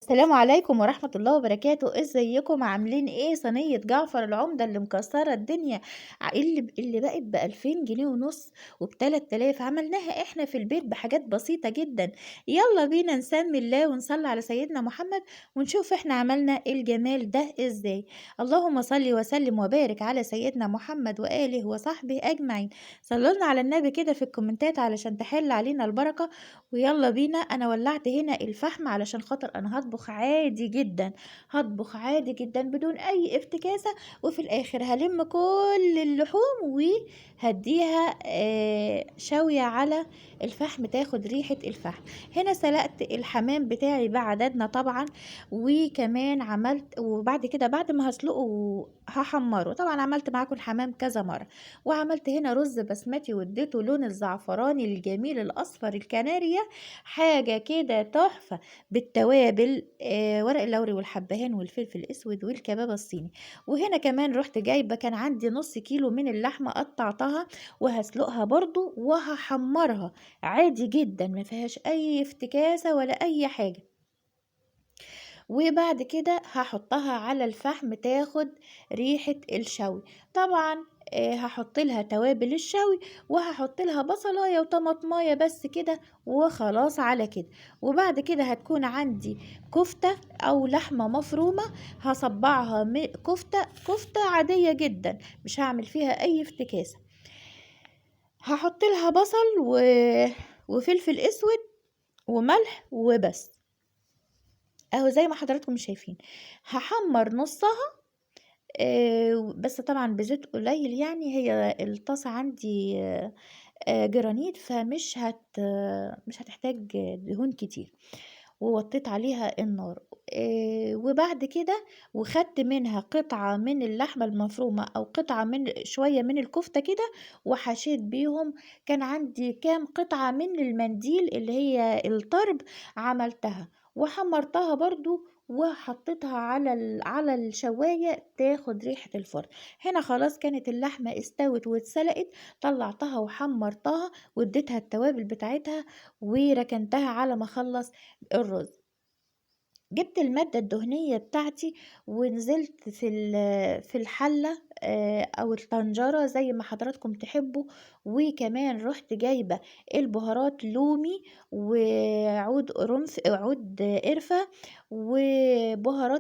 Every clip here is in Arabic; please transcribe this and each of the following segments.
السلام عليكم ورحمة الله وبركاته، ازيكم عاملين ايه؟ صينية جعفر العمدة اللي مكسرة الدنيا، اللي بقت ب2000 جنيه ونص وب3000، عملناها احنا في البيت بحاجات بسيطة جدا. يلا بينا نسمي الله ونصلي على سيدنا محمد ونشوف احنا عملنا الجمال ده ازاي. اللهم صل وسلم وبارك على سيدنا محمد وآله وصحبه أجمعين. صلوا على النبي كده في الكومنتات علشان تحل علينا البركة. ويلا بينا، انا ولعت هنا الفحم علشان خاطر انا هطبخ عادي جدا، هطبخ عادي جدا بدون اي افتكاسة. وفي الاخر هلم كل اللحوم وهديها شوية على الفحم تاخد ريحة الفحم. هنا سلقت الحمام بتاعي بعددنا طبعا، وكمان عملت، وبعد كده بعد ما هسلقه هحمره طبعا، عملت معاكم الحمام كذا مرة. وعملت هنا رز بسمتي واديته لون الزعفراني الجميل الاصفر الكناريا، حاجة كده تحفة بالتوابل، ورق اللوري والحبهان والفلفل الاسود والكباب الصيني. وهنا كمان رحت جايبة، كان عندي نص كيلو من اللحمة قطعتها وهسلقها برضو وهحمرها عادي جدا، ما فيهاش اي افتكاسة ولا اي حاجة. وبعد كده هحطها على الفحم تاخد ريحة الشوي طبعا. هحط لها توابل الشوي، وهحط لها بصلايه وطماطمايه بس كده وخلاص على كده. وبعد كده هتكون عندي كفتة او لحمة مفرومة، هصبعها كفتة عادية جدا، مش هعمل فيها اي افتكاسة. هحط لها بصل وفلفل اسود وملح وبس، اهو زي ما حضراتكم شايفين. هحمر نصها، بس طبعا بزيت قليل، يعني هي الطاسة عندي جرانيت، فمش مش هتحتاج دهون كتير. ووطيت عليها النار، وبعد كده وخدت منها قطعة من اللحمة المفرومة أو قطعة من شوية من الكفتة كده وحشيت بيهم. كان عندي كام قطعة من المنديل اللي هي الطرب، عملتها وحمرتها برضو وحطيتها على الشواية تاخد ريحة الفرن. هنا خلاص كانت اللحمة استوت واتسلقت، طلعتها وحمرتها واديتها التوابل بتاعتها وركنتها على ما اخلص الرز. جبت المادة الدهنية بتاعتي ونزلت في الحلة، أو الطنجرة زي ما حضراتكم تحبوا. وكمان رحت جايبة البهارات لومي وعود عود قرفة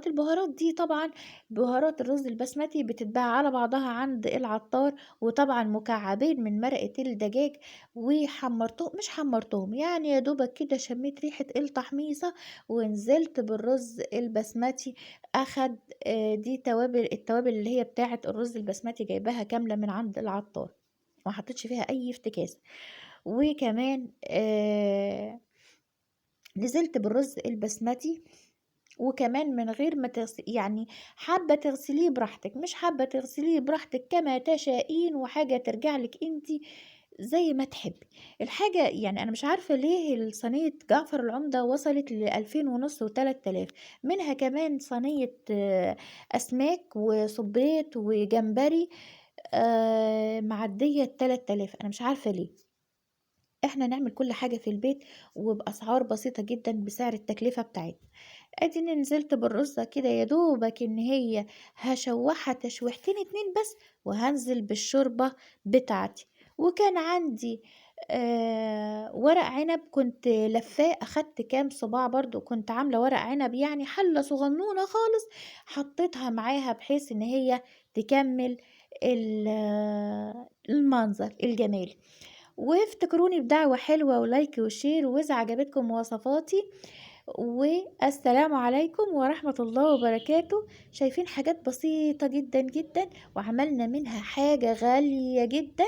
البهارات دي طبعا بهارات الرز البسمتي بتتباع على بعضها عند العطار. وطبعا مكعبين من مرقة الدجاج، وحمرتهم مش حمرتهم يعني يا دوبك كده شميت ريحة التحميصة ونزلت بالرز البسمتي. اخد دي التوابل اللي هي بتاعه الرز البسمتي جايباها كامله من عند العطار، ما حطيتش فيها اي افتكاسه. وكمان نزلت بالرز البسمتي، وكمان من غير ما يعني حابة تغسليه براحتك، مش حابة تغسليه براحتك كما تشائين، وحاجة ترجع لك انتي زي ما تحبي الحاجة. يعني أنا مش عارفة ليه صينية جعفر العمدة وصلت ل2500 و3000، منها كمان صينية أسماك وصبيط وجمبري معدية 3000. أنا مش عارفة ليه. احنا نعمل كل حاجة في البيت وبأسعار بسيطة جدا بسعر التكلفة بتاعتنا. اديني نزلت بالرزة كده يا دوبك ان هي هشوحها تشويحتين اتنين بس، وهنزل بالشوربة بتاعتي. وكان عندي ورق عنب كنت لفاه، اخدت كام صباع برضو، كنت عاملة ورق عنب يعني حلة صغنونة خالص، حطيتها معاها بحيث ان هي تكمل المنظر الجمالي. وافتكروني بدعوة حلوة ولايك وشير، وإذا عجبتكم وصفاتي. والسلام عليكم ورحمة الله وبركاته. شايفين حاجات بسيطة جدا جدا وعملنا منها حاجة غالية جدا.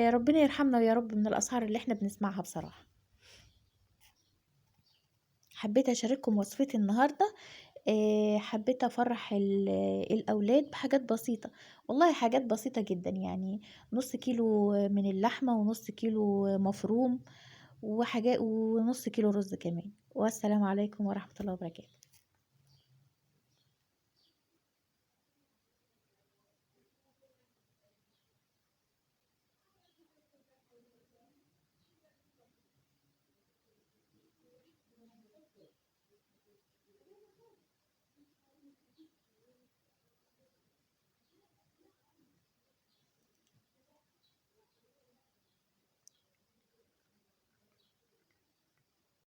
ربنا يرحمنا يا رب من الأسعار اللي احنا بنسمعها بصراحة. حبيت أشارككم وصفتي النهاردة. حبيت أفرح الأولاد بحاجات بسيطة، والله حاجات بسيطة جدا، يعني نص كيلو من اللحمة ونص كيلو مفروم وحاجات ونص كيلو رز كمان. والسلام عليكم ورحمة الله وبركاته.